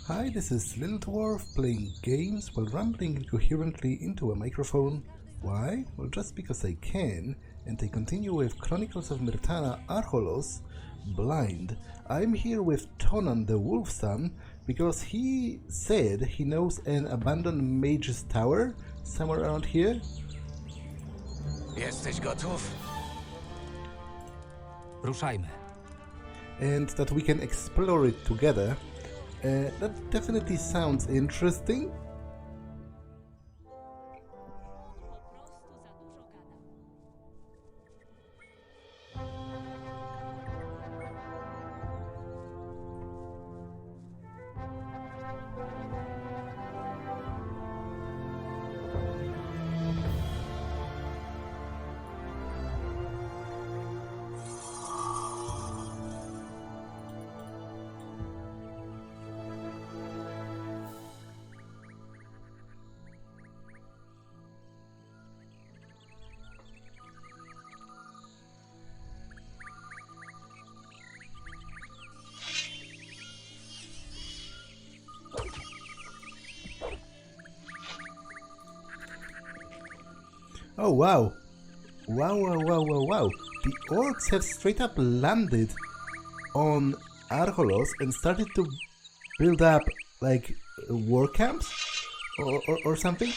Hi, this is Little Dwarf playing games while rambling incoherently into a microphone. Why? Well, just because I can, and I continue with Chronicles of Myrtana Archolos, blind. I'm here with Tonan the Wolf Son because he said he knows an abandoned mage's tower somewhere around here. Jesteś gotów? Ruszajmy. And that we can explore it together. That definitely sounds interesting. Oh wow. Wow. The orcs have straight up landed on Archolos and started to build up like war camps or something.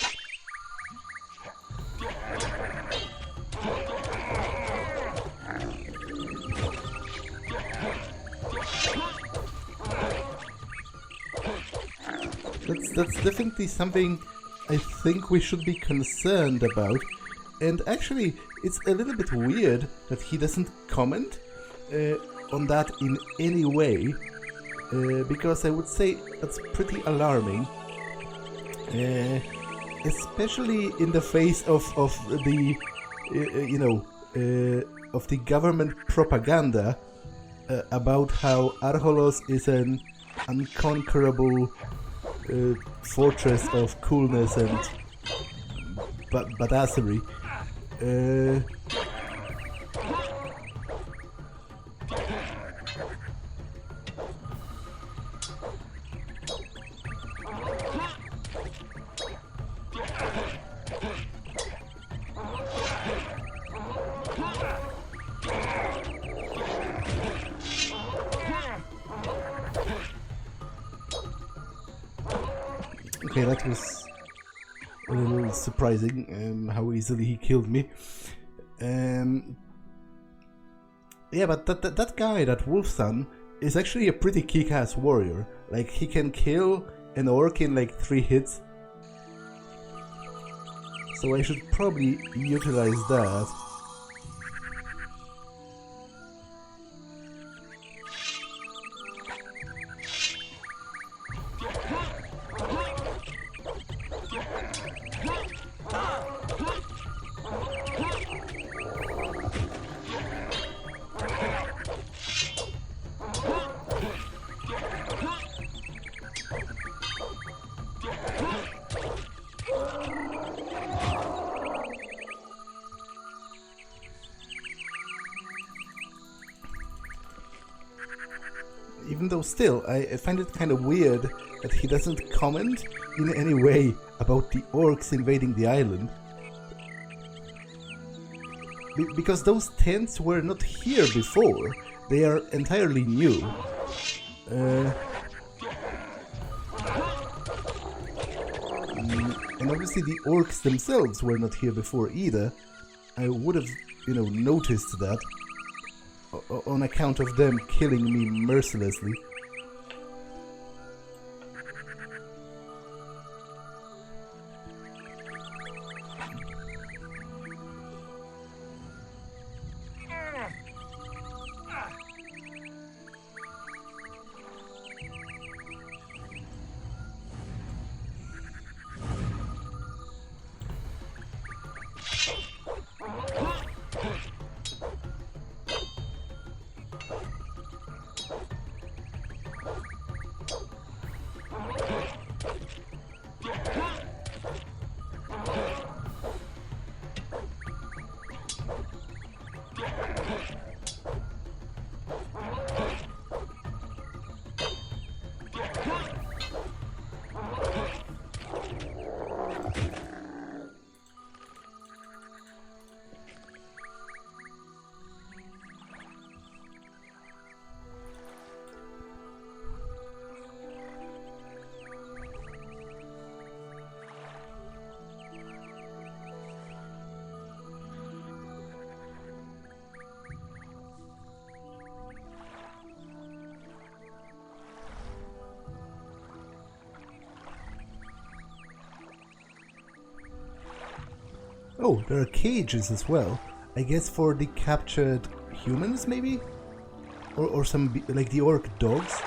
That's definitely something I think we should be concerned about. And actually, it's a little bit weird that he doesn't comment on that in any way, because I would say that's pretty alarming, especially in the face of the, of the government propaganda about how Archolos is an unconquerable fortress of coolness and badassery. Okay, that was a little surprising, how easily he killed me. Yeah, but that guy, that Wolf Son, is actually a pretty kick-ass warrior. Like, he can kill an orc in like 3 hits. So I should probably utilize that. Even though still, I find it kind of weird that he doesn't comment in any way about the orcs invading the island. Because those tents were not here before, they are entirely new. And obviously the orcs themselves were not here before either. I would have, noticed that. On account of them killing me mercilessly. Oh, there are cages as well. I guess for the captured humans, maybe? Or some, like the orc dogs?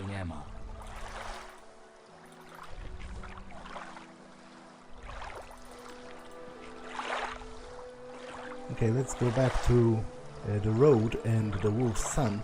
Nie ma. Okay, let's go back to the road and the wolf's son.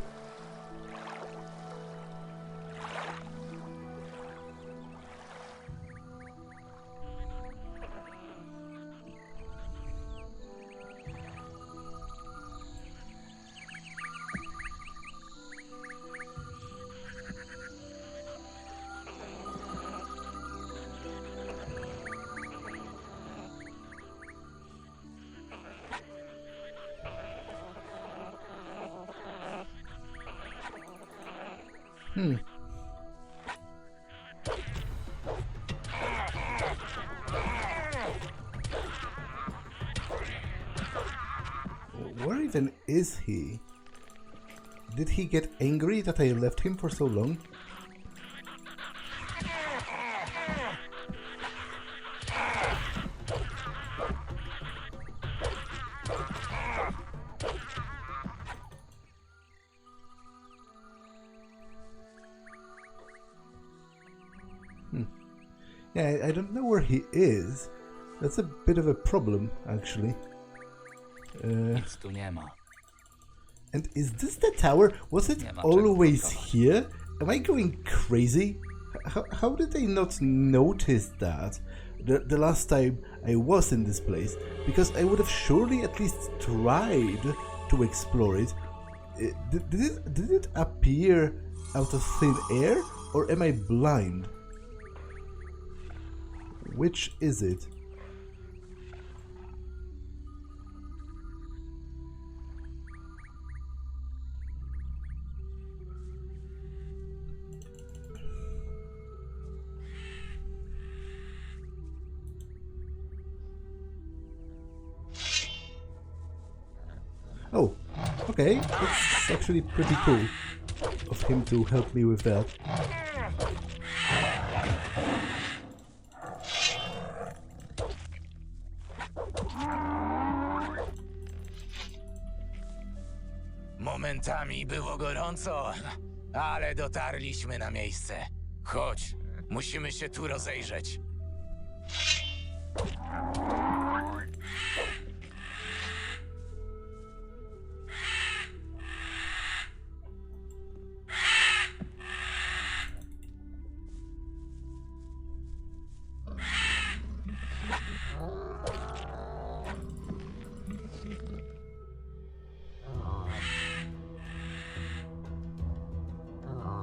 Where even is he? Did he get angry that I left him for so long? Yeah, I don't know where he is. That's a bit of a problem, actually. Nic tu nie ma. And is this the tower? Was it always here? Am I going crazy? How did I not notice that the last time I was in this place? Because I would have surely at least tried to explore it. Did it appear out of thin air? Or am I blind? Which is it? Oh, okay, it's actually pretty cool of him to help me with that. Momentami było gorąco, ale dotarliśmy na miejsce. Chodź, musimy się tu rozejrzeć.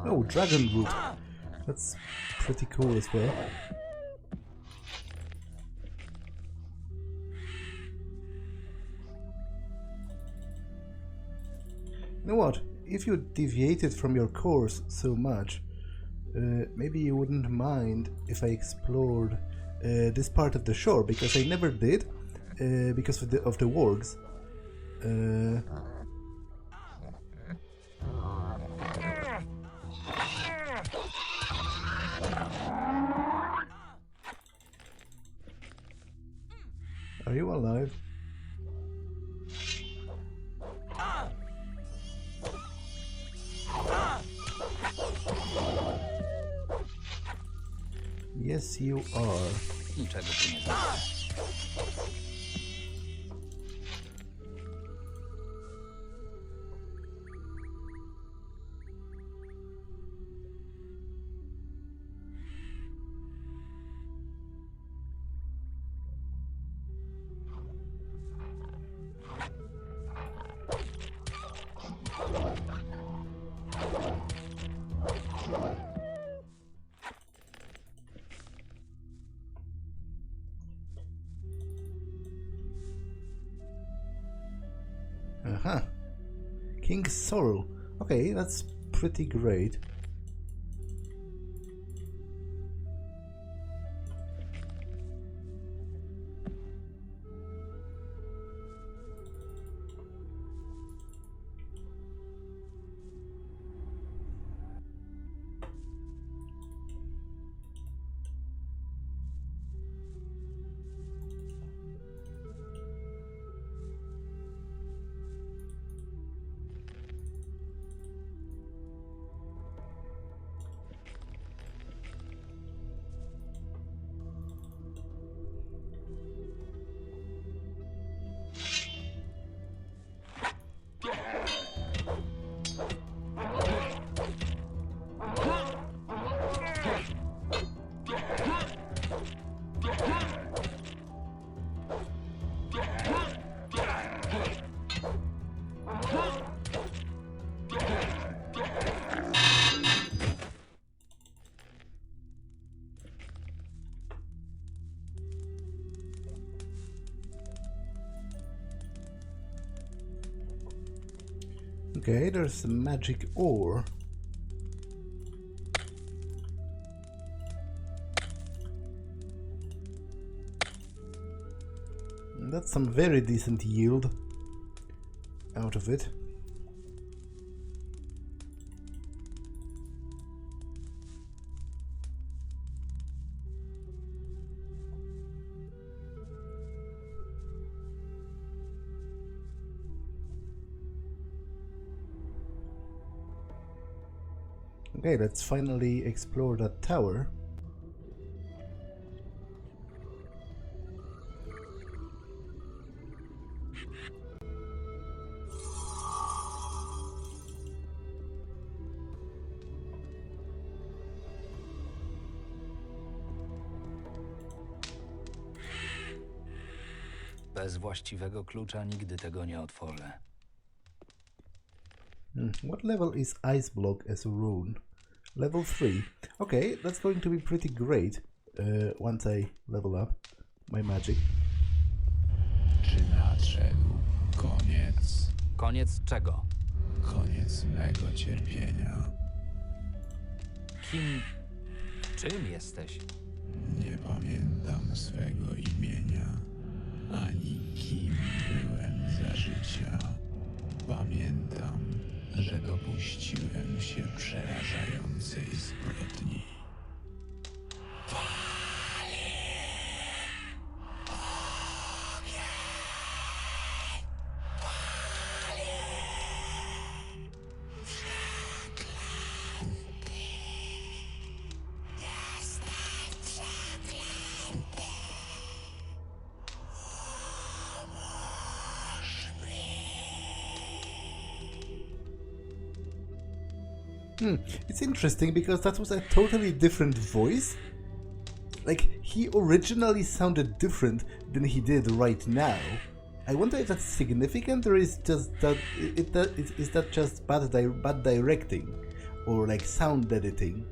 Oh, dragon root. That's pretty cool as well. You know what? If you deviated from your course so much, maybe you wouldn't mind if I explored this part of the shore, because I never did, because of the wargs. Are you alive? Yes, you are. Niczego tu nie zabiorę. Aha. King's Sorrow. Okay, that's pretty great. Okay, there's a magic ore. That's some very decent yield out of it. Okay, let's finally explore that tower. Bez właściwego klucza nigdy tego nie otworzę. What level is Ice Block as a rune? Level 3. Okay, that's going to be pretty great once I level up my magic. Czy nadszedł koniec? Koniec czego? Koniec mego cierpienia. Kim... czym jesteś? Nie pamiętam swego imienia, ani kim byłem za życia. Pamiętam, że dopuściłem się przerażającej zbrodni. It's interesting because that was a totally different voice. Like, he originally sounded different than he did right now. I wonder if that's significant or is just that is that just bad directing or like sound editing?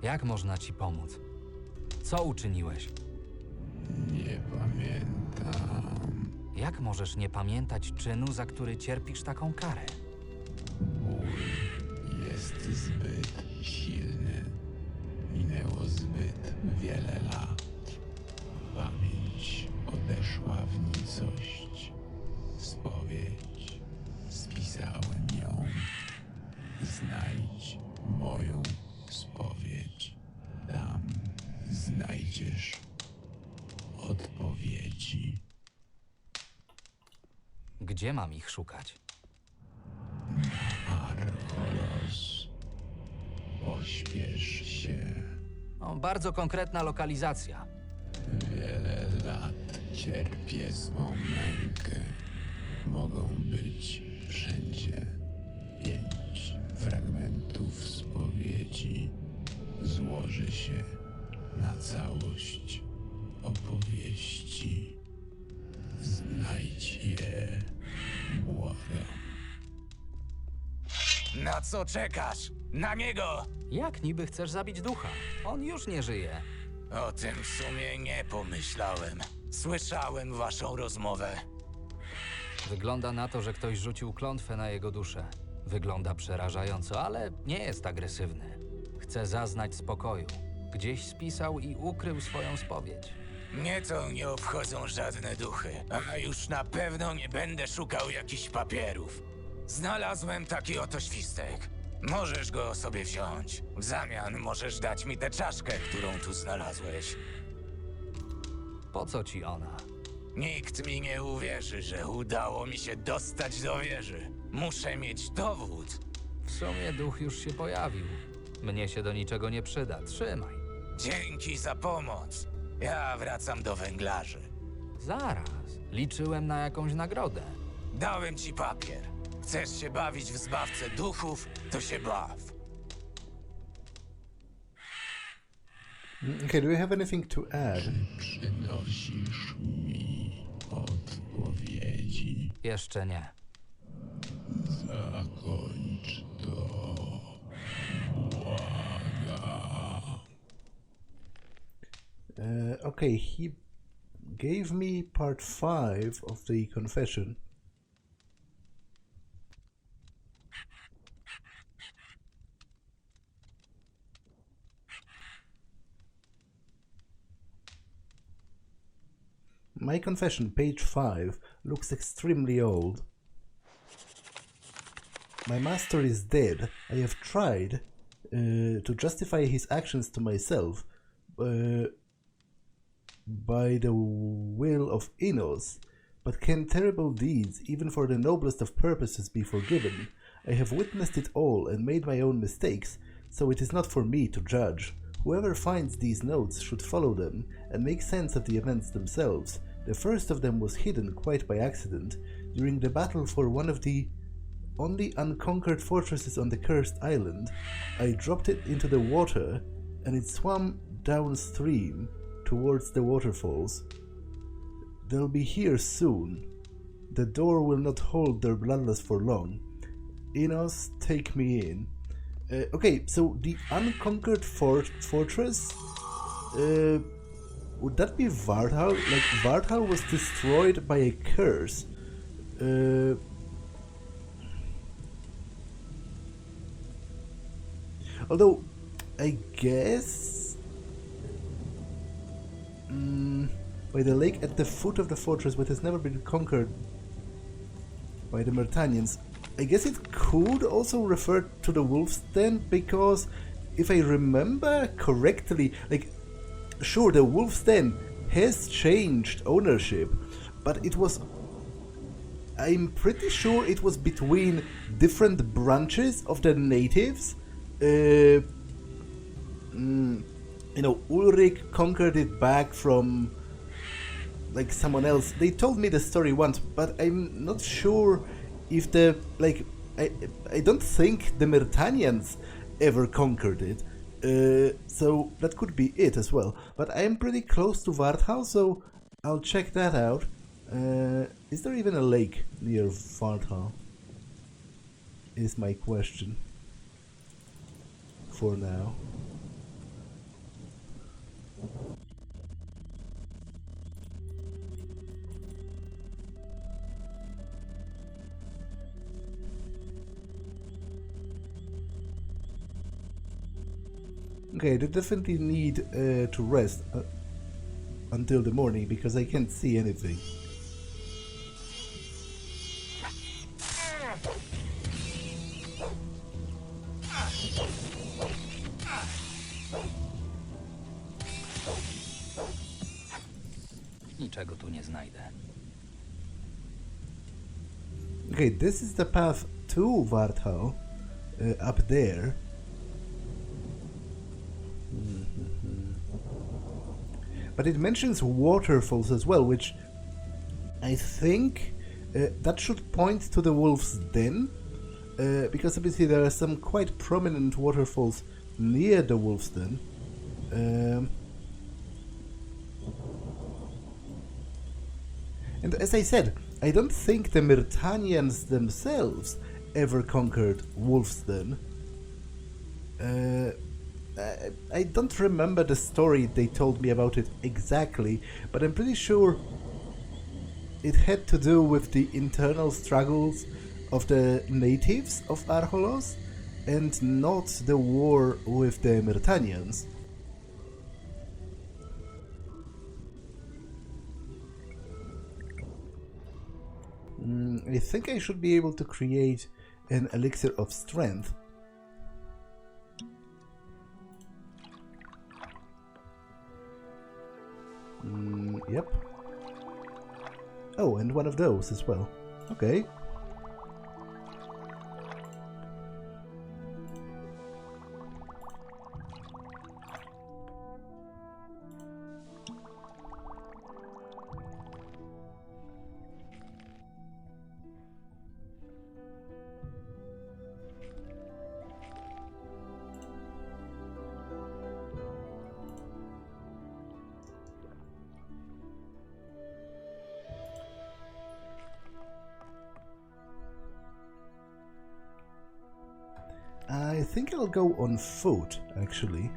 Jak można ci pomóc? Co uczyniłeś? Nie pamiętam. Jak możesz nie pamiętać czynu, za który cierpisz taką karę? Ból jest zbyt silny. Minęło zbyt wiele lat. Pamięć odeszła w nicość. Spowiedź, spisałem ją. Znajdź moją spowiedź. Tam znajdziesz odpowiedzi. Gdzie mam ich szukać? Archolos, pośpiesz się. Bardzo konkretna lokalizacja. Wiele lat cierpię swą mękę. Mogą być wszędzie 5 fragmentów spowiedzi. Złoży się na całość opowieści. Znajdź je, błagam. Na co czekasz? Na niego! Jak niby chcesz zabić ducha? On już nie żyje. O tym w sumie nie pomyślałem. Słyszałem waszą rozmowę. Wygląda na to, że ktoś rzucił klątwę na jego duszę. Wygląda przerażająco, ale nie jest agresywny. Chce zaznać spokoju. Gdzieś spisał i ukrył swoją spowiedź. Mnie to nie obchodzą żadne duchy, a już na pewno nie będę szukał jakichś papierów. Znalazłem taki oto świstek. Możesz go sobie wziąć. W zamian możesz dać mi tę czaszkę, którą tu znalazłeś. Po co ci ona? Nikt mi nie uwierzy, że udało mi się dostać do wieży. Muszę mieć dowód. W sumie duch już się pojawił. Mnie się do niczego nie przyda. Trzymaj. Dzięki za pomoc. Ja wracam do węglarzy. Zaraz. Liczyłem na jakąś nagrodę. Dałem ci papier. Chcesz się bawić w zbawcę duchów, to się baw. Okay, do you have anything to add? Przynosisz mi odpowiedzi. Jeszcze nie. Zakończ to. Błagam. Okay, he gave me part 5 of the confession. My confession, page 5, looks extremely old. My master is dead. I have tried to justify his actions to myself by the will of Innos, but can terrible deeds, even for the noblest of purposes, be forgiven? I have witnessed it all and made my own mistakes, so it is not for me to judge. Whoever finds these notes should follow them and make sense of the events themselves. The first of them was hidden quite by accident during the battle for one of the only unconquered fortresses on the cursed island. I dropped it into the water and it swam downstream towards the waterfalls. They'll be here soon. The door will not hold their bloodlust for long. Innos, take me in. Okay, so the unconquered fortress, would that be Varthal? Like, Varthal was destroyed by a curse. Although, I guess... by the lake at the foot of the fortress, but has never been conquered by the Myrtanians. I guess it could also refer to the Wolf's Den, because if I remember correctly, like, sure, the Wolf's Den has changed ownership, but it was... I'm pretty sure it was between different branches of the natives. You know, Ulrich conquered it back from, like, someone else. They told me the story once, but I'm not sure if the, like, I don't think the Myrtanians ever conquered it. So that could be it as well. But I'm pretty close to Varthal, so I'll check that out. Is there even a lake near Varthal? Is my question. For now. Okay, I definitely need to rest until the morning because I can't see anything. Niczego tu nie znajdę. Okay, this is the path to Varthal, up there. but it mentions waterfalls as well, which I think that should point to the wolf's den, because obviously there are some quite prominent waterfalls near the wolf's den. And as I said, I don't think the Myrtanians themselves ever conquered Wolf's Den. I don't remember the story they told me about it exactly, but I'm pretty sure it had to do with the internal struggles of the natives of Archolos and not the war with the Myrtanians. I think I should be able to create an elixir of strength. Yep. Oh, and one of those as well. Okay. I think I'll go on foot, actually,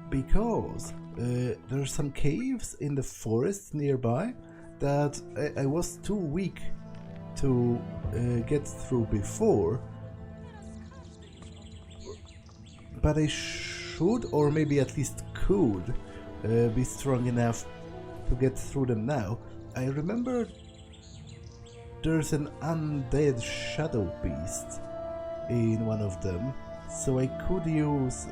because there are some caves in the forest nearby that I was too weak to get through before, but I should, or maybe at least could, be strong enough to get through them now. I remember there's an undead shadow beast in one of them, so I could use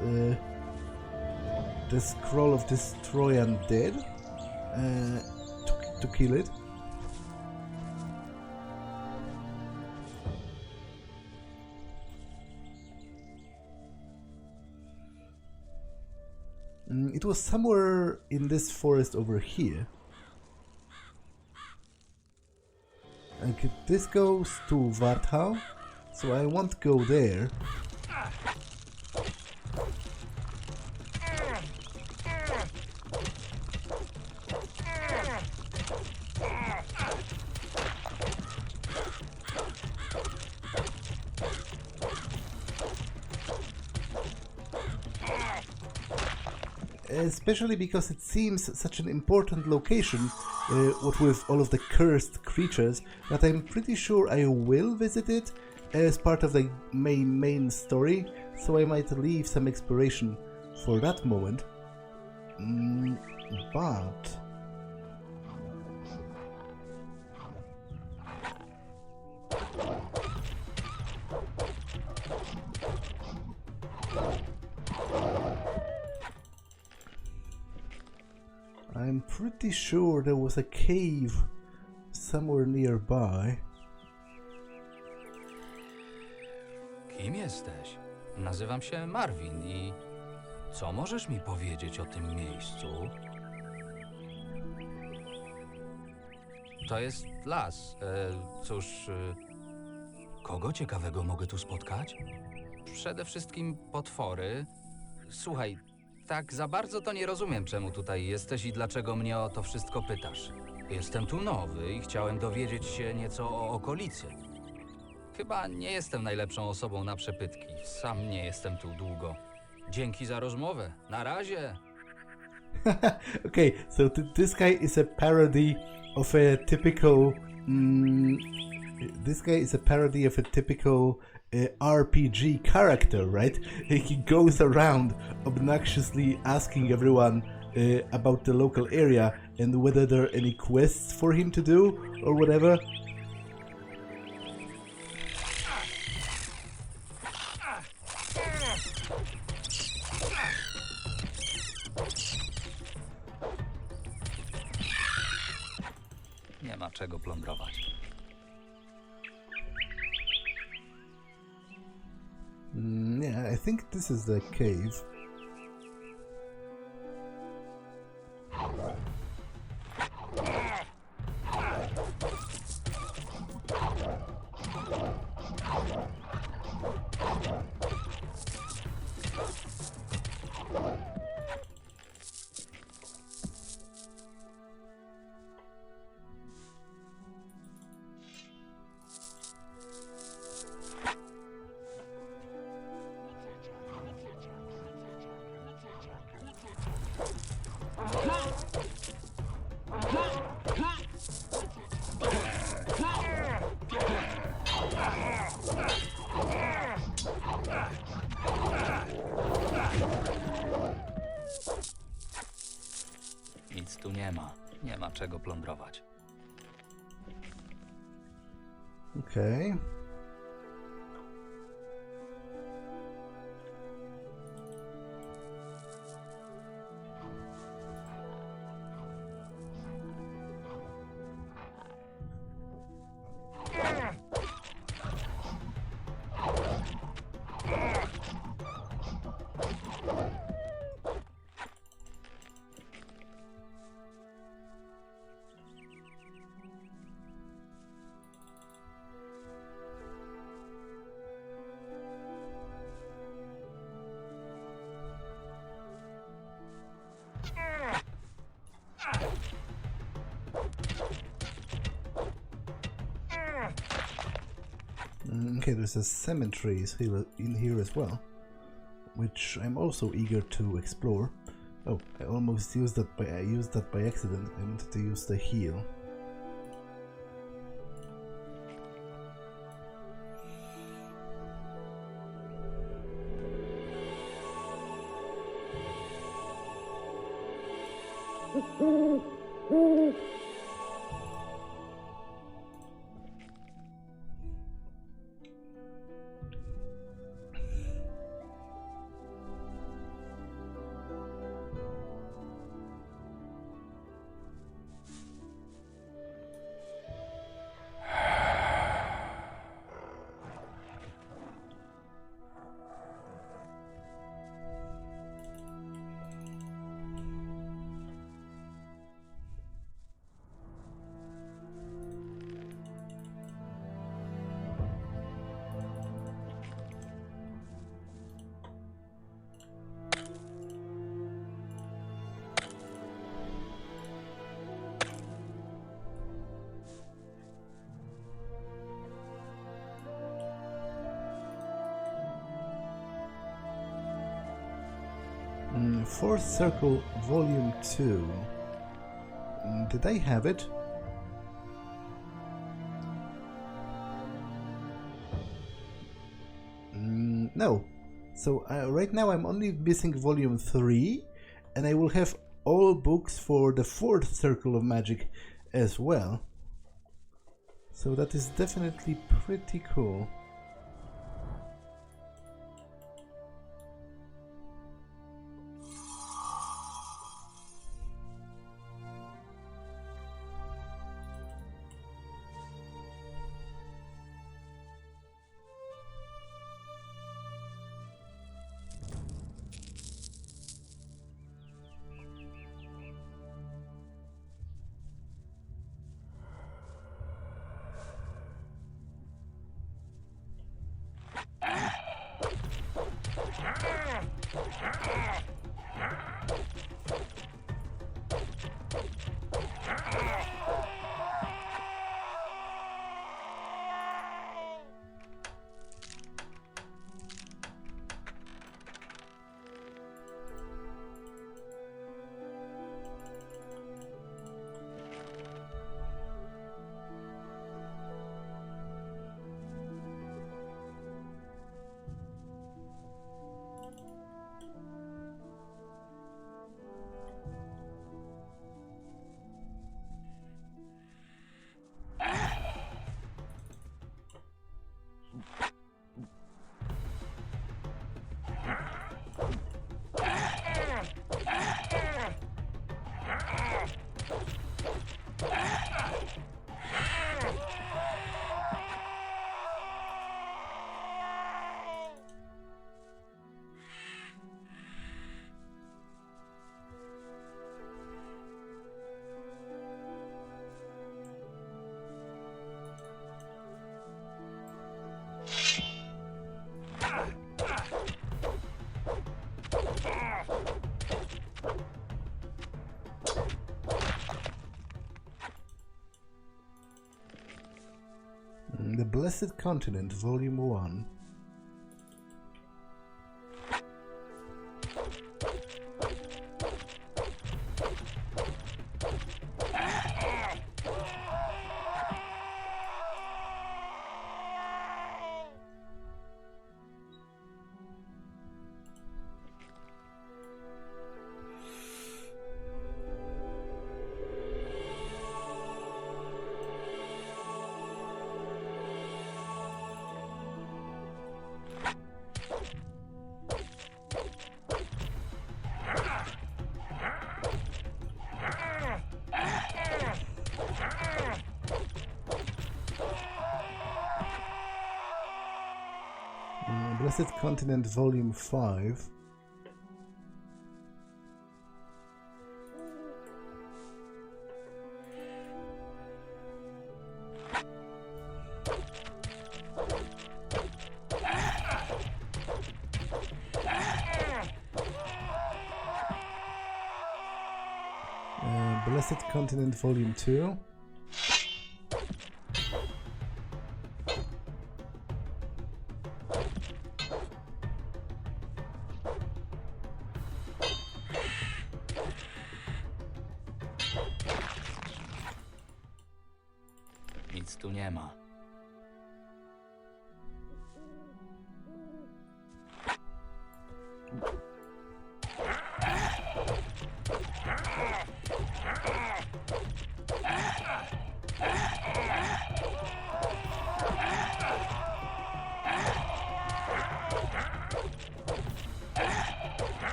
the scroll of destroy undead to kill it. It was somewhere in this forest over here. Okay, this goes to Varthau, so I won't go there. Especially because it seems such an important location, what with all of the cursed creatures, that I'm pretty sure I will visit it as part of the main story, so I might leave some exploration for that moment. But I'm pretty sure there was a cave somewhere nearby. Kim jesteś? Nazywam się Marvin i co możesz mi powiedzieć o tym miejscu? To jest las. Cóż, kogo ciekawego mogę tu spotkać? Przede wszystkim potwory. Słuchaj, tak za bardzo to nie rozumiem, czemu tutaj jesteś i dlaczego mnie o to wszystko pytasz. Jestem tu nowy i chciałem dowiedzieć się nieco o okolicy. Chyba nie jestem najlepszą osobą na przepytki. Sam nie jestem tu długo. Dzięki za rozmowę. Na razie. Okay, so this guy is a parody of a typical... this guy is a parody of a typical RPG character, right? He goes around obnoxiously asking everyone about the local area and whether there are any quests for him to do or whatever. Nie ma czego plądrować. Yeah, I think this is the cave. Nie ma czego plądrować. Okej. Okay, there's a cemetery in here as well, which I'm also eager to explore. Oh, I almost used that by accident. I wanted to use the heal. Fourth Circle, Volume 2. Did I have it? No. So right now I'm only missing Volume 3, and I will have all books for the Fourth Circle of Magic as well. So that is definitely pretty cool. The Blessed Continent, Volume 1. Blessed Continent Volume 5. Blessed Continent Volume 2. Nic tu nie ma.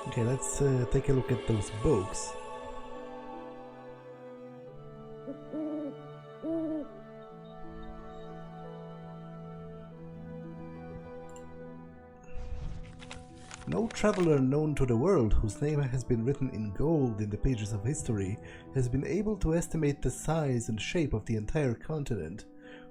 Okay, let's take a look at those books. No traveler known to the world whose name has been written in gold in the pages of history has been able to estimate the size and shape of the entire continent.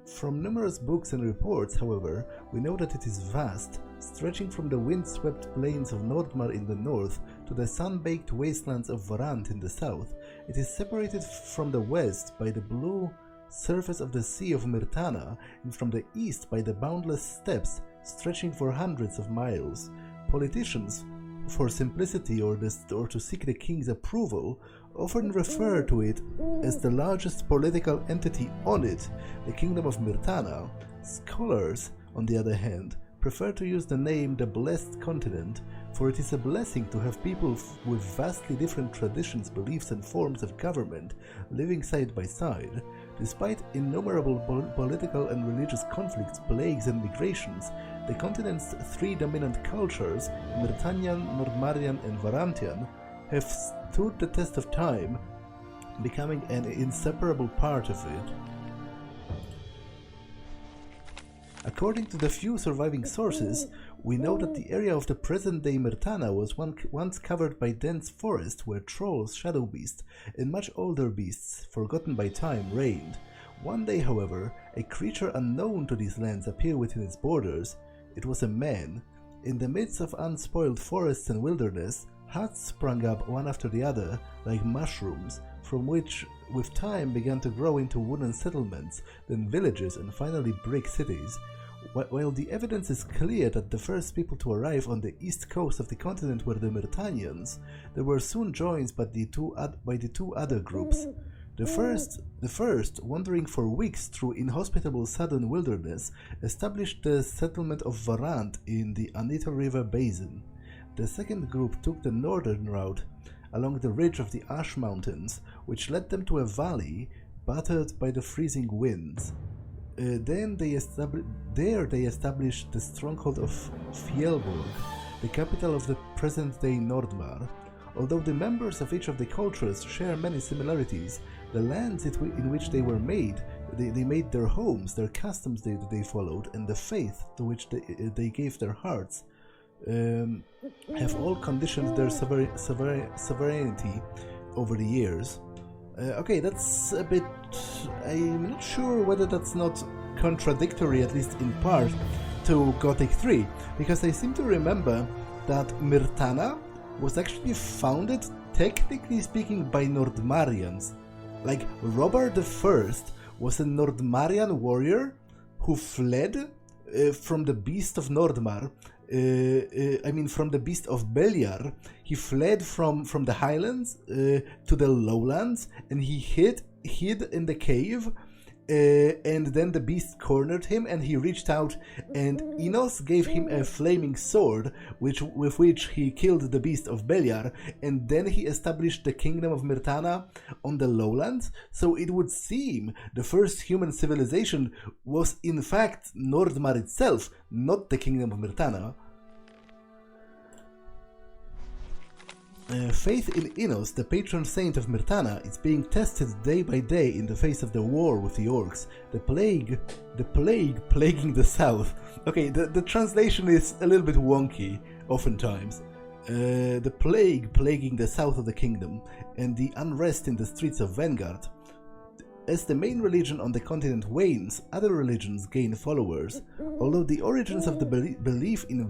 From numerous books and reports, however, we know that it is vast, stretching from the wind-swept plains of Nordmar in the north to the sun-baked wastelands of Varant in the south. It is separated from the west by the blue surface of the Sea of Myrtana and from the east by the boundless steppes stretching for hundreds of miles. Politicians, for simplicity or to seek the king's approval, often refer to it as the largest political entity on it, the Kingdom of Myrtana. Scholars, on the other hand, prefer to use the name the Blessed Continent, for it is a blessing to have people with vastly different traditions, beliefs and forms of government living side by side. Despite innumerable political and religious conflicts, plagues and migrations, the continent's three dominant cultures, Myrtanian, Nordmarian and Varantian, have stood the test of time, becoming an inseparable part of it. According to the few surviving sources, we know that the area of the present-day Myrtana was once covered by dense forest where trolls, shadow beasts, and much older beasts, forgotten by time, reigned. One day, however, a creature unknown to these lands appeared within its borders. It was a man. In the midst of unspoiled forests and wilderness, huts sprang up one after the other, like mushrooms, from which, with time, began to grow into wooden settlements, then villages, and finally brick cities. While the evidence is clear that the first people to arrive on the east coast of the continent were the Myrtanians, they were soon joined by the two other groups. The first, wandering for weeks through inhospitable southern wilderness, established the settlement of Varant in the Anita River basin. The second group took the northern route along the ridge of the Ash Mountains, which led them to a valley battered by the freezing winds. Then they established the stronghold of Fjellborg, the capital of the present-day Nordmar. Although the members of each of the cultures share many similarities, the lands in which they were made, they made their homes, their customs they followed, and the faith to which they gave their hearts, have all conditioned their sovereignty over the years. Okay, that's a bit... I'm not sure whether that's not contradictory, at least in part, to Gothic 3, because I seem to remember that Myrtana was actually founded, technically speaking, by Nordmarians. Like, Robert I was a Nordmarian warrior who fled from the Beast of Nordmar, from the Beast of Beliar. He fled from the highlands to the lowlands, and he hid in the cave, and then the beast cornered him, and he reached out, and Enos gave him a flaming sword, with which he killed the beast of Beliar, and then he established the kingdom of Myrtana on the lowlands. So it would seem the first human civilization was in fact Nordmar itself, not the kingdom of Myrtana. Faith in Enos, the patron saint of Myrtana, is being tested day by day in the face of the war with the orcs. The plague plaguing the south. Okay, the translation is a little bit wonky, oftentimes. The plague plaguing the south of the kingdom, and the unrest in the streets of Vanguard. As the main religion on the continent wanes, other religions gain followers. Although the origins of the belief in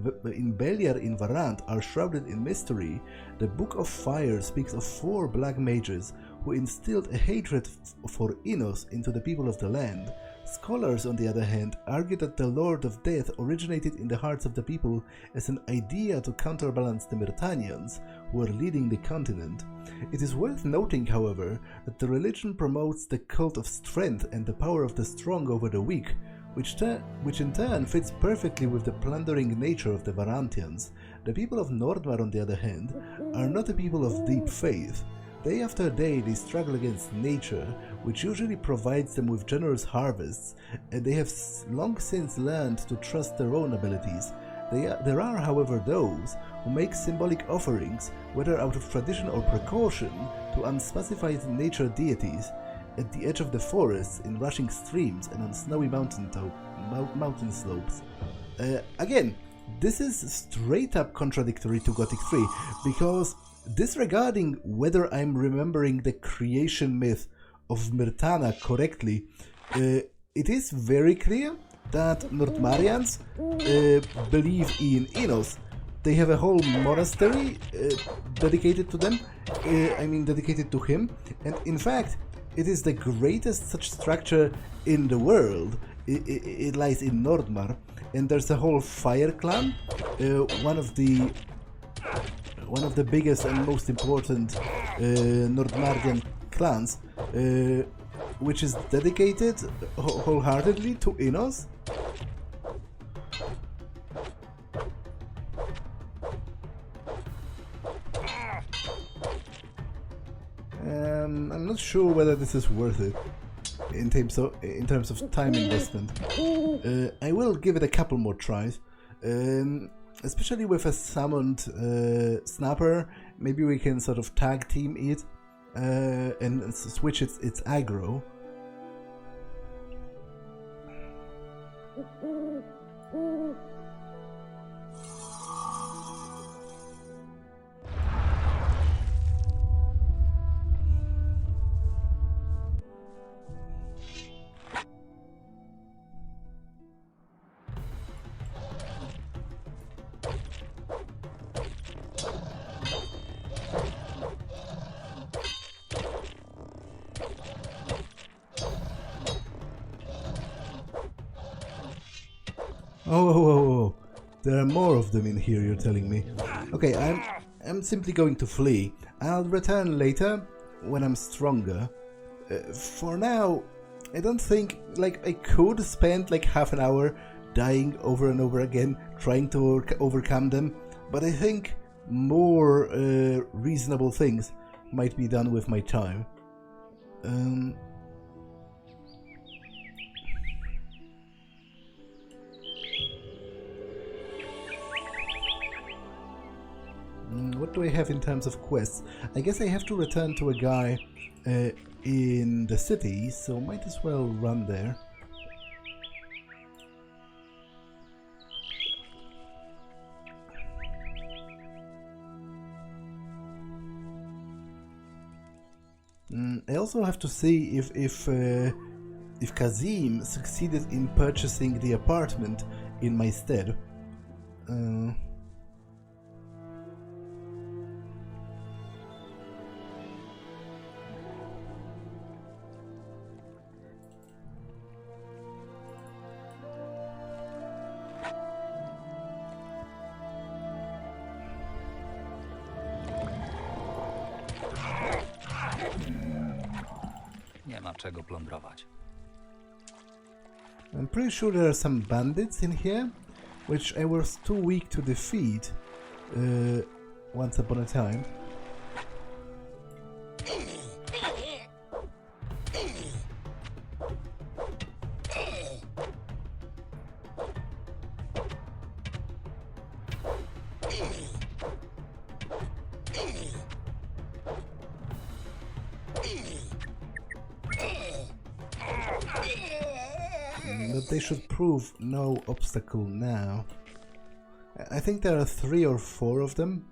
Beliar in Varant are shrouded in mystery, the Book of Fire speaks of 4 black mages who instilled a hatred for Enos into the people of the land. Scholars, on the other hand, argue that the Lord of Death originated in the hearts of the people as an idea to counterbalance the Myrtanians, who were leading the continent. It is worth noting, however, that the religion promotes the cult of strength and the power of the strong over the weak, which in turn fits perfectly with the plundering nature of the Varantians. The people of Nordmar, on the other hand, are not a people of deep faith. Day after day they struggle against nature, which usually provides them with generous harvests, and they have long since learned to trust their own abilities. There are, however, those who make symbolic offerings, whether out of tradition or precaution, to unspecified nature deities at the edge of the forests, in rushing streams, and on snowy mountain slopes. Again, this is straight up contradictory to Gothic 3, because disregarding whether I'm remembering the creation myth of Myrtana correctly, it is very clear that Nordmarians believe in Enos. They have a whole monastery dedicated to them, dedicated to him, and in fact, it is the greatest such structure in the world. It lies in Nordmar, and there's a whole fire clan, one of the biggest and most important Nordmarian clans, which is dedicated wholeheartedly to Enos. I'm not sure whether this is worth it in terms of time investment. I will give it a couple more tries. Especially with a summoned snapper, maybe we can sort of tag team it and switch its aggro. Oh, there are more of them in here, you're telling me. Okay, I'm simply going to flee. I'll return later, when I'm stronger. For now, I don't think, I could spend half an hour dying over and over again, trying to overcome them, but I think more reasonable things might be done with my time. What do I have in terms of quests? I guess I have to return to a guy in the city, so might as well run there. I also have to see if Kazim succeeded in purchasing the apartment in my stead. Nie ma czego plądrować. I'm pretty sure there are some bandits in here, which I was too weak to defeat once upon a time. But they should prove no obstacle now. I think there are 3 or 4 of them.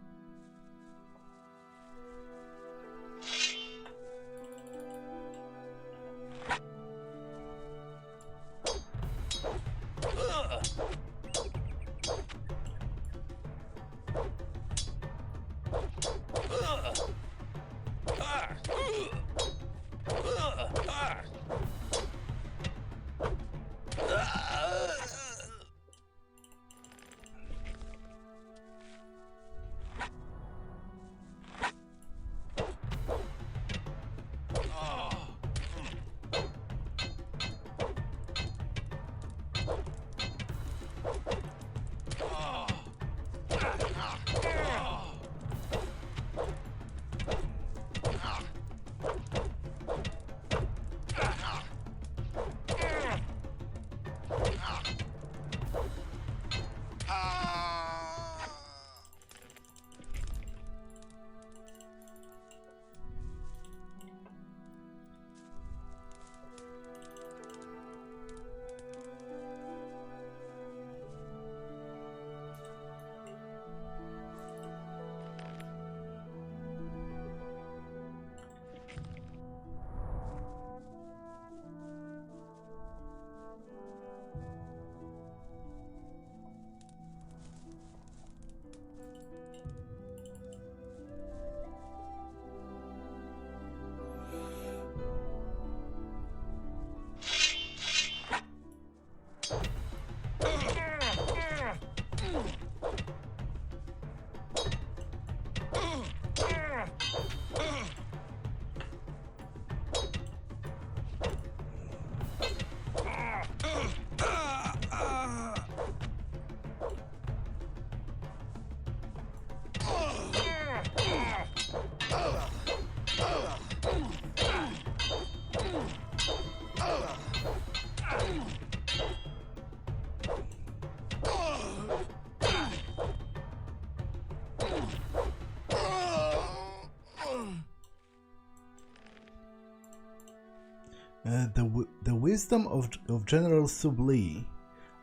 The wisdom of General Sublee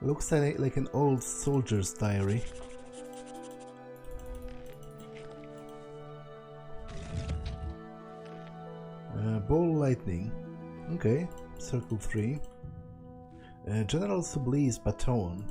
looks like an old soldier's diary. Ball lightning. Okay, circle 3. General Sublee's baton.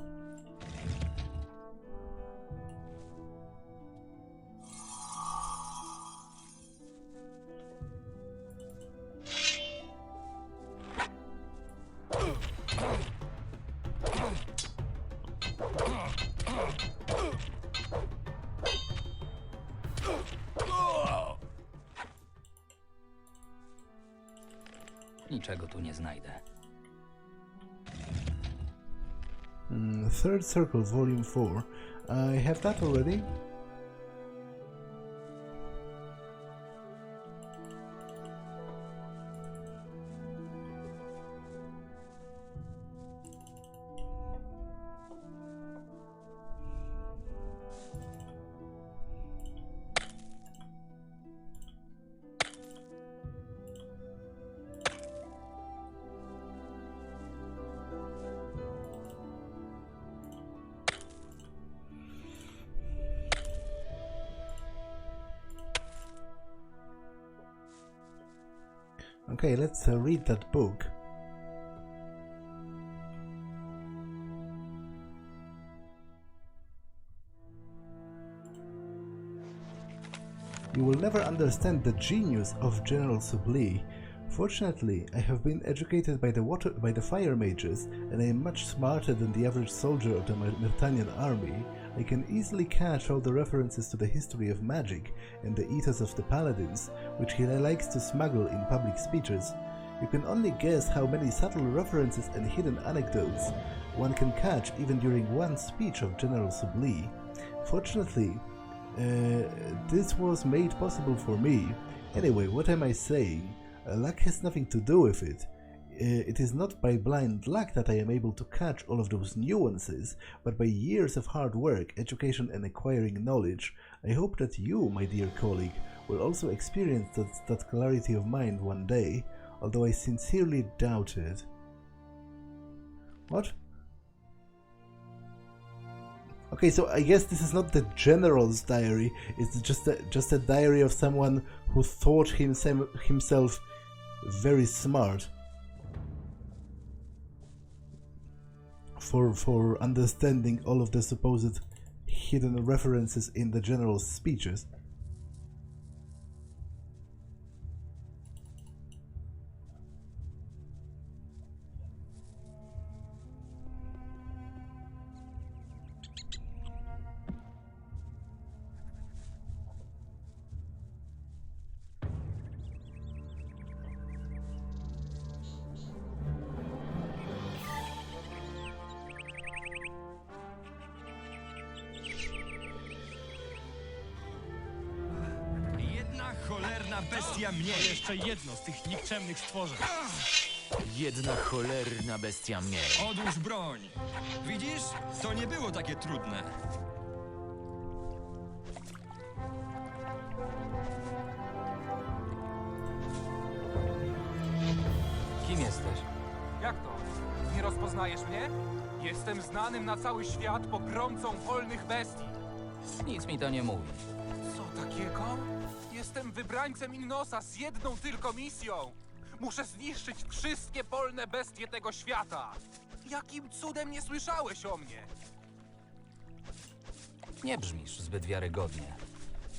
Niczego tu nie znajdę. Third Circle, Volume 4. I have that already. Okay, let's read that book. You will never understand the genius of General Subtly. Fortunately, I have been educated by the fire mages, and I am much smarter than the average soldier of the Myrtanian army. I can easily catch all the references to the history of magic and the ethos of the paladins, which he likes to smuggle in public speeches. You can only guess how many subtle references and hidden anecdotes one can catch even during one speech of General Subtly. Fortunately, this was made possible for me. Anyway, what am I saying? Luck has nothing to do with it. It is not by blind luck that I am able to catch all of those nuances, but by years of hard work, education and acquiring knowledge. I hope that you, my dear colleague, will also experience that clarity of mind one day, although I sincerely doubt it. What? Okay, so I guess this is not the general's diary, it's just a diary of someone who thought himself very smart for understanding all of the supposed hidden references in the general's speeches. Cholerna bestia mnie! To jeszcze jedno z tych nikczemnych stworzeń. Jedna cholerna bestia mnie. Odłóż broń! Widzisz? To nie było takie trudne. Kim jesteś? Jak to? Nie rozpoznajesz mnie? Jestem znanym na cały świat pogromcą wolnych bestii. Nic mi to nie mówi. Co takiego? Jestem wybrańcem Innosa z jedną tylko misją. Muszę zniszczyć wszystkie polne bestie tego świata. Jakim cudem nie słyszałeś o mnie? Nie brzmisz zbyt wiarygodnie.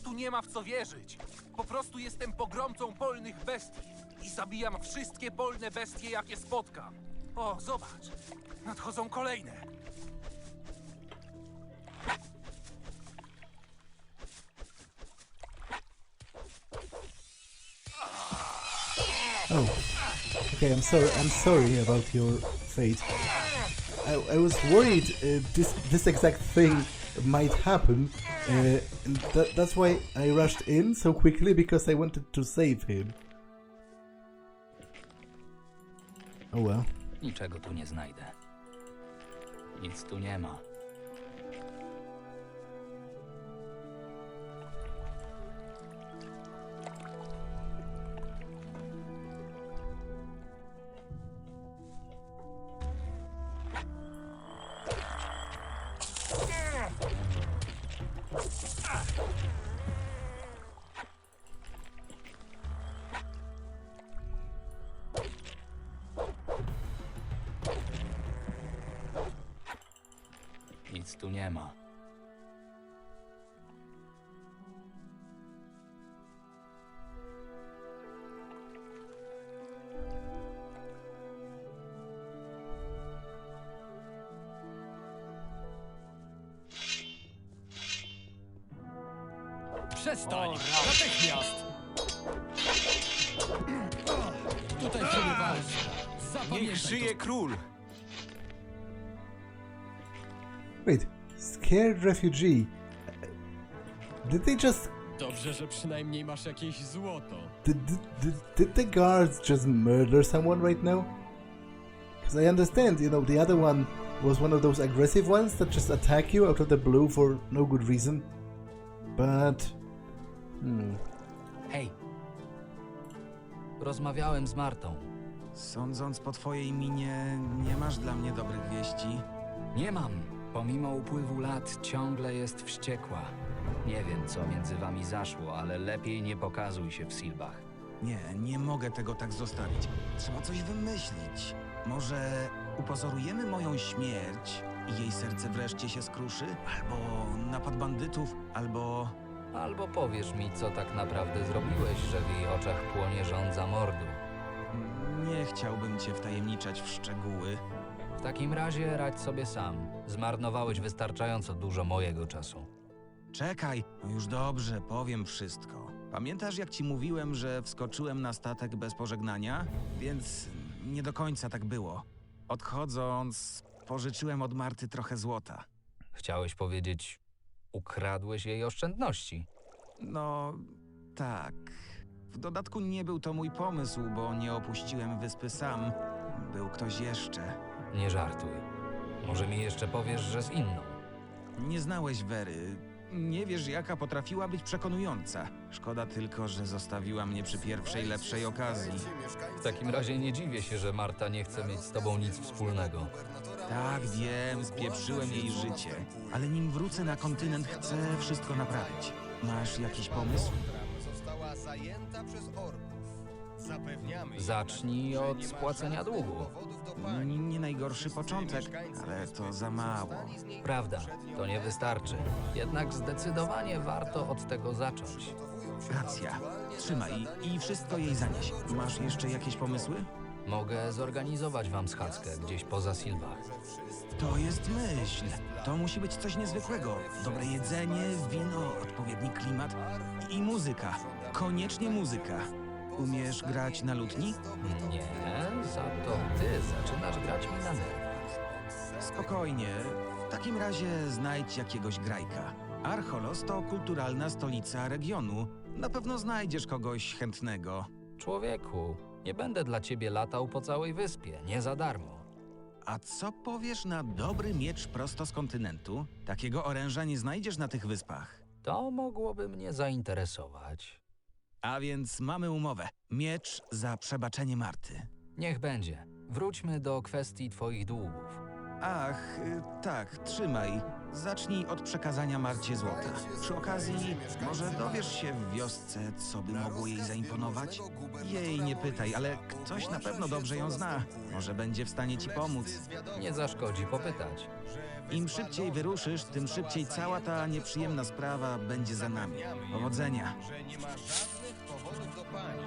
Tu nie ma w co wierzyć. Po prostu jestem pogromcą polnych bestii i zabijam wszystkie polne bestie, jakie spotkam. O, zobacz. Nadchodzą kolejne. Oh, okay. I'm sorry about your fate. I was worried this exact thing might happen, and that's why I rushed in so quickly, because I wanted to save him. Oh well. Niczego tu nie znajdę. Nic tu nie ma. Nic tu nie ma. Przestań! Natychmiast! Tutaj się nie walczy. Niech Zapamiętaj żyje król! Wait, scared refugee. Did they just... Dobrze, że przynajmniej masz jakieś złoto. Did the guards just murder someone right now? Because I understand, you know, the other one was one of those aggressive ones that just attack you out of the blue for no good reason. But... Hej! Rozmawiałem z Martą. Sądząc po twojej minie, nie masz dla mnie dobrych wieści. Nie mam. Pomimo upływu lat ciągle jest wściekła. Nie wiem, co między wami zaszło, ale lepiej nie pokazuj się w Silbach. Nie mogę tego tak zostawić. Trzeba coś wymyślić. Może upozorujemy moją śmierć i jej serce wreszcie się skruszy? Albo napad bandytów, albo Albo powiesz mi, co tak naprawdę zrobiłeś, że w jej oczach płonie żądza mordu. Nie chciałbym cię wtajemniczać w szczegóły. W takim razie radź sobie sam. Zmarnowałeś wystarczająco dużo mojego czasu. Czekaj, no już dobrze, powiem wszystko. Pamiętasz, jak ci mówiłem, że wskoczyłem na statek bez pożegnania? Więc nie do końca tak było. Odchodząc, pożyczyłem od Marty trochę złota. Chciałeś powiedzieć, ukradłeś jej oszczędności. No, tak. W dodatku nie był to mój pomysł, bo nie opuściłem wyspy sam. Był ktoś jeszcze. Nie żartuj. Może mi jeszcze powiesz, że z inną. Nie znałeś Wery. Nie wiesz, jaka potrafiła być przekonująca. Szkoda tylko, że zostawiła mnie przy pierwszej lepszej okazji. W takim razie nie dziwię się, że Marta nie chce mieć z tobą nic wspólnego. Tak, wiem, spieprzyłem jej życie. Ale nim wrócę na kontynent, chcę wszystko naprawić. Masz jakiś pomysł? Została zajęta przez orków. Zapewniamy, Zacznij od spłacenia długu. Nie najgorszy początek, ale to za mało. Prawda, to nie wystarczy. Jednak zdecydowanie warto od tego zacząć. Racja. Trzymaj i wszystko jej zanieś. Masz jeszcze jakieś pomysły? Mogę zorganizować wam schadzkę gdzieś poza Silvach. To jest myśl. To musi być coś niezwykłego. Dobre jedzenie, wino, odpowiedni klimat i muzyka. Koniecznie muzyka. Umiesz grać na lutni? Nie, za to ty zaczynasz grać mi na nerwy. Spokojnie. W takim razie znajdź jakiegoś grajka. Archolos to kulturalna stolica regionu. Na pewno znajdziesz kogoś chętnego. Człowieku, nie będę dla ciebie latał po całej wyspie, nie za darmo. A co powiesz na dobry miecz prosto z kontynentu? Takiego oręża nie znajdziesz na tych wyspach. To mogłoby mnie zainteresować. A więc mamy umowę. Miecz za przebaczenie Marty. Niech będzie. Wróćmy do kwestii twoich długów. Ach, tak, trzymaj. Zacznij od przekazania Marcie złota. Przy okazji, może dowiesz się w wiosce, co by mogło jej zaimponować? Jej nie pytaj, ale ktoś na pewno dobrze ją zna. Może będzie w stanie ci pomóc. Nie zaszkodzi popytać. Im szybciej wyruszysz, tym szybciej cała ta nieprzyjemna sprawa będzie za nami. Powodzenia. że nie ma żadnych powodów do pani.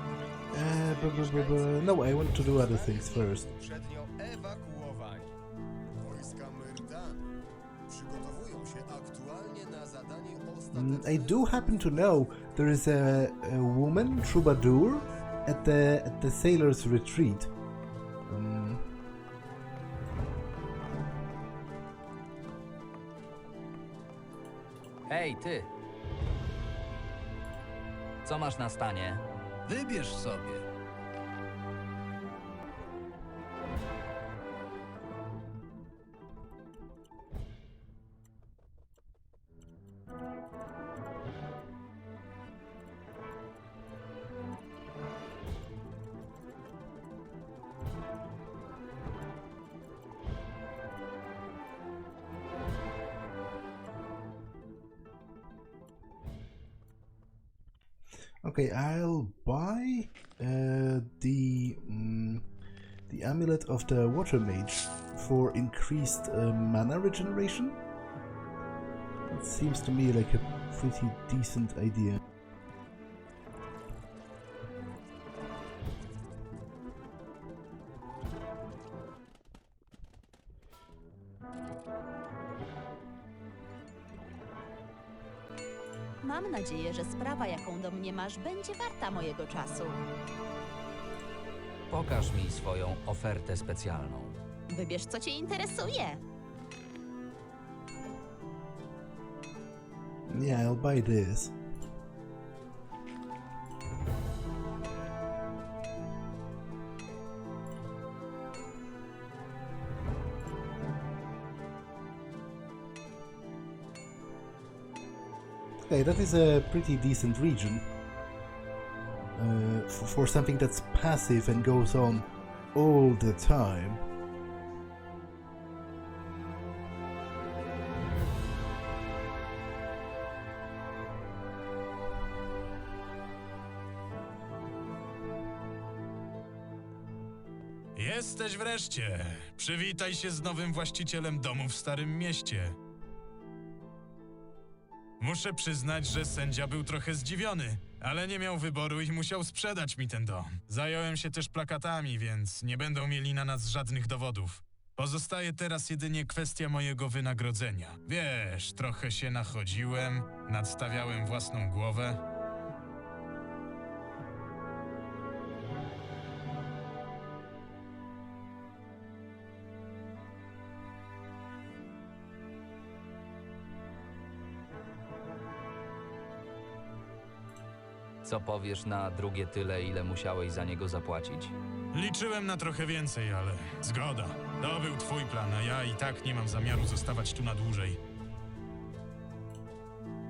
No, I want to do other things first. Przednio ewakuowani. Wojska Myrtany przygotowują się aktualnie na zadanie ostateczne. I do happen to know there is a woman, troubadour, at the sailor's retreat. Hej, ty! Co masz na stanie? Wybierz sobie. Okay, I'll buy the amulet of the water mage for increased mana regeneration. It seems to me like a pretty decent idea. Mam nadzieję, że sprawa, jaką do mnie masz, będzie warta mojego czasu. Pokaż mi swoją ofertę specjalną. Wybierz, co cię interesuje. Yeah, I'll buy this. Okay, that is a pretty decent region for something that's passive and goes on all the time. Jesteś wreszcie. Przywitaj się z nowym właścicielem domu w Starym Mieście. Muszę przyznać, że sędzia był trochę zdziwiony, ale nie miał wyboru i musiał sprzedać mi ten dom. Zająłem się też plakatami, więc nie będą mieli na nas żadnych dowodów. Pozostaje teraz jedynie kwestia mojego wynagrodzenia. Wiesz, trochę się nachodziłem, nadstawiałem własną głowę. Co powiesz na drugie tyle, ile musiałeś za niego zapłacić? Liczyłem na trochę więcej, ale zgoda. To był twój plan, a ja i tak nie mam zamiaru zostawać tu na dłużej.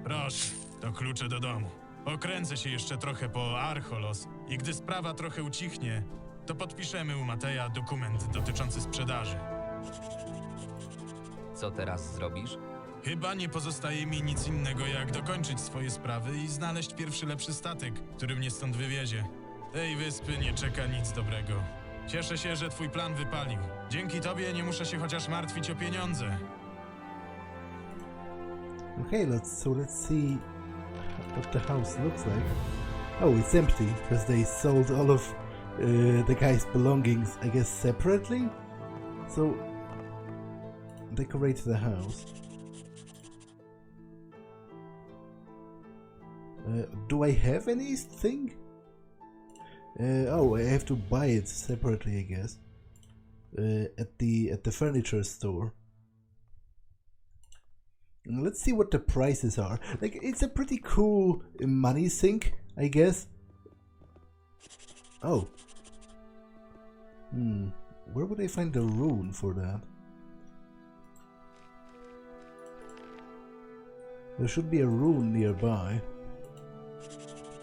Proszę, to klucze do domu. Pokręcę się jeszcze trochę po Archolos i gdy sprawa trochę ucichnie, to podpiszemy u Mateja dokument dotyczący sprzedaży. Co teraz zrobisz? Chyba nie pozostaje mi nic innego, jak dokończyć swoje sprawy i znaleźć pierwszy lepszy statek, który mnie stąd wywiezie. Tej wyspy nie czeka nic dobrego. Cieszę się, że twój plan wypalił. Dzięki tobie nie muszę się chociaż martwić o pieniądze. Okay, let's see what the house looks like. Oh, it's empty because they sold all of the guy's belongings, I guess, separately. So decorate the house. Do I have anything? Oh, I have to buy it separately, I guess. At the furniture store. Let's see what the prices are. Like, it's a pretty cool money sink, I guess. Oh. Where would I find the rune for that? There should be a rune nearby.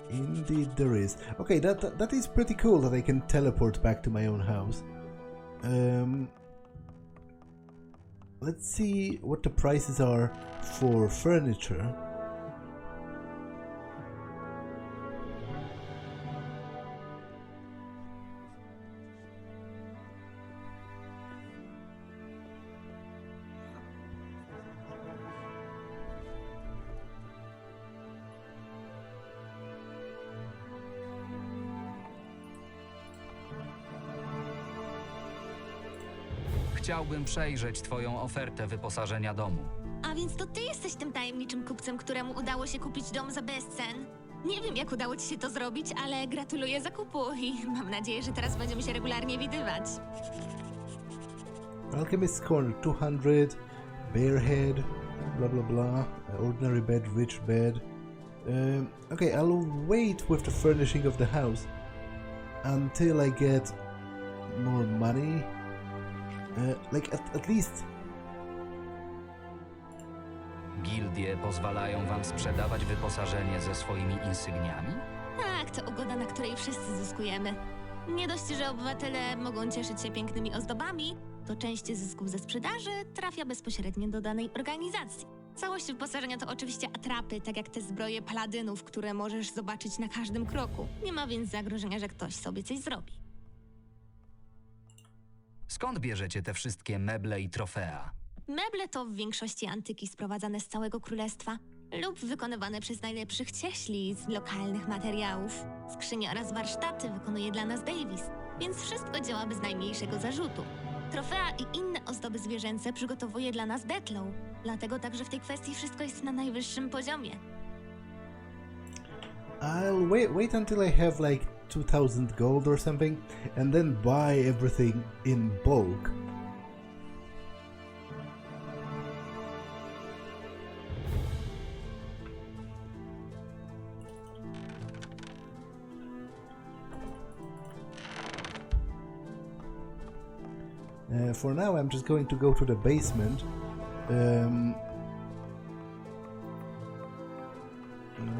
Indeed there is. Okay, that is pretty cool that I can teleport back to my own house. Let's see what the prices are for furniture. Chciałbym przejrzeć twoją ofertę wyposażenia domu. A więc to ty jesteś tym tajemniczym kupcem, któremu udało się kupić dom za bezcen. Nie wiem, jak udało ci się to zrobić, ale gratuluję zakupu i mam nadzieję, że teraz będziemy się regularnie widywać. Alchemist's Corner 200, Bearhead, blah blah blah, ordinary bed, rich bed. Okay, I'll wait with the furnishing of the house until I get more money. Like at least. Gildie pozwalają wam sprzedawać wyposażenie ze swoimi insygniami? Tak, to ugoda, na której wszyscy zyskujemy. Nie dość, że obywatele mogą cieszyć się pięknymi ozdobami, to część zysków ze sprzedaży trafia bezpośrednio do danej organizacji. Całość wyposażenia to oczywiście atrapy, tak jak te zbroje paladynów, które możesz zobaczyć na każdym kroku. Nie ma więc zagrożenia, że ktoś sobie coś zrobi. Skąd bierzecie te wszystkie meble i trofea? Meble to w większości antyki sprowadzane z całego królestwa lub wykonywane przez najlepszych cieśli z lokalnych materiałów. Skrzynie oraz warsztaty wykonuje dla nas Davis, więc wszystko działa bez najmniejszego zarzutu. Trofea i inne ozdoby zwierzęce przygotowuje dla nas Detlow, dlatego także w tej kwestii wszystko jest na najwyższym poziomie. I'll wait until I have like 2000 gold or something and then buy everything in bulk. For now, I'm just going to go to the basement.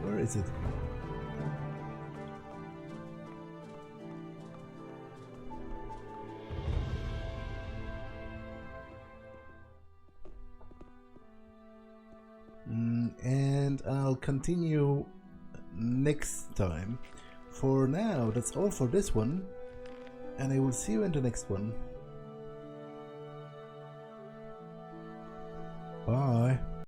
Where is it? And I'll continue next time. For now, that's all for this one, and I will see you in the next one. Bye.